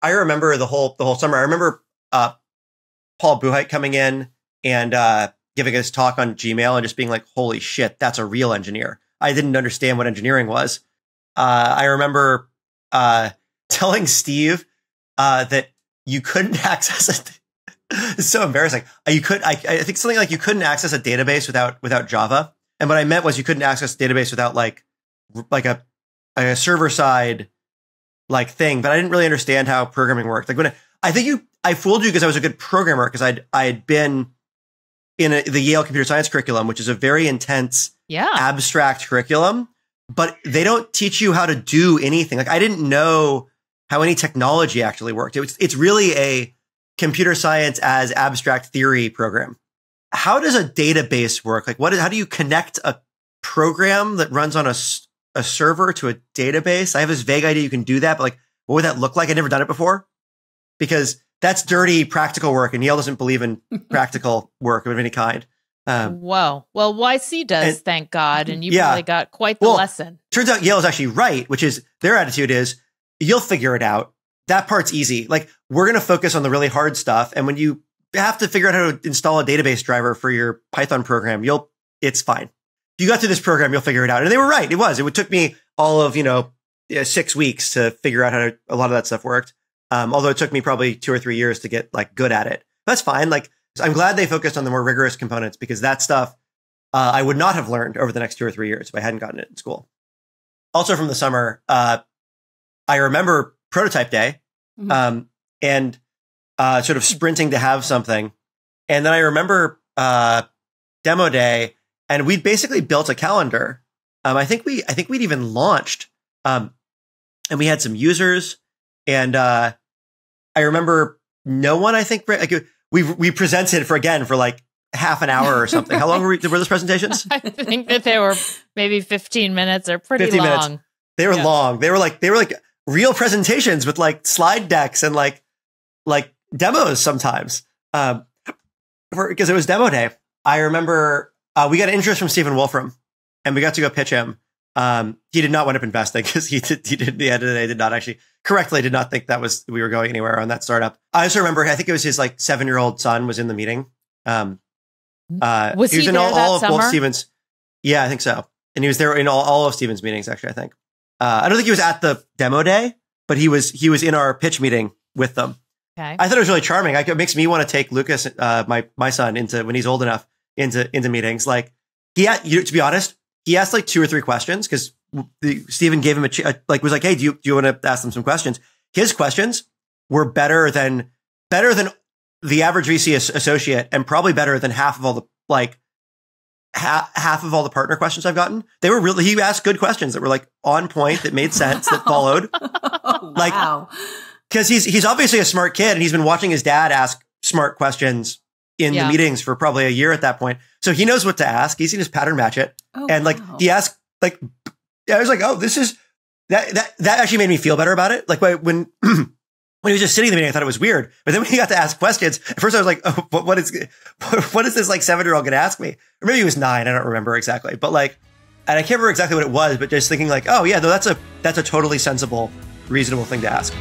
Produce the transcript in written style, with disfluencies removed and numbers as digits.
I remember the whole summer. I remember Paul Buchheit coming in and giving us talk on Gmail and just being like, holy shit, that's a real engineer. I didn't understand what engineering was. I remember telling Steve that you couldn't access it. It's so embarrassing. I think something like you couldn't access a database without Java. And what I meant was you couldn't access a database without like a server side like thing. But I didn't really understand how programming worked. Like I fooled you because I was a good programmer because I had been in the Yale computer science curriculum, which is a very intense, abstract curriculum. But they don't teach you how to do anything. Like I didn't know how any technology actually worked. It's really a computer science as abstract theory program. How does a database work? Like how do you connect a program that runs on a server to a database? I have this vague idea you can do that, but like, what would that look like? I've never done it before because that's dirty practical work and Yale doesn't believe in practical work of any kind. Whoa. Well, YC does, thank God. And you really got quite the lesson. Turns out Yale is actually right, which is their attitude is you'll figure it out. That part's easy. Like we're going to focus on the really hard stuff. And when you have to figure out how to install a database driver for your Python program, it's fine. If you got through this program, you'll figure it out. And they were right. It took me all of, 6 weeks to figure out how a lot of that stuff worked. Although it took me probably 2 or 3 years to get like good at it. That's fine. Like I'm glad they focused on the more rigorous components because that stuff I would not have learned over the next 2 or 3 years if I hadn't gotten it in school. Also from the summer, I remember prototype day and sort of sprinting to have something. And then I remember demo day and we'd basically built a calendar. I think we'd even launched and we had some users and I remember no one, I think, like we presented for like half an hour or something. How long were those presentations? I think that they were maybe 15 minutes or pretty 15 long. Minutes. They were long. They were like real presentations with like slide decks and like demos sometimes. Because it was demo day. I remember we got interest from Stephen Wolfram and we got to go pitch him. He did not wind up investing because he did the end of the day did not think we were going anywhere on that startup. I also remember, I think it was his like 7-year-old son was in the meeting. Was he in there all of summer? both Stephen's. Yeah, I think so. And he was there in all of Stephen's meetings, actually, I think. I don't think he was at the demo day, but he was in our pitch meeting with them. Okay. I thought it was really charming. It makes me want to take Lucas, my son, into when he's old enough into meetings. Like to be honest, he asked like 2 or 3 questions because Stephen gave him was like, hey, do you want to ask them some questions? His questions were better than the average VC associate and probably better than half of all the half of all the partner questions I've gotten. They were he asked good questions that were like on point, that made sense, that followed. Wow. Because he's obviously a smart kid and he's been watching his dad ask smart questions in the meetings for probably a year at that point. So he knows what to ask. He's seen his pattern match it. He asked I was like, oh, this is that actually made me feel better about it. Like when he was just sitting in the meeting, I thought it was weird. But then when he got to ask questions, at first I was like, oh, what is this like 7-year-old going to ask me? Or maybe he was 9. I don't remember exactly. But and I can't remember exactly what it was, but just thinking like, oh yeah, no, that's a totally sensible, reasonable thing to ask.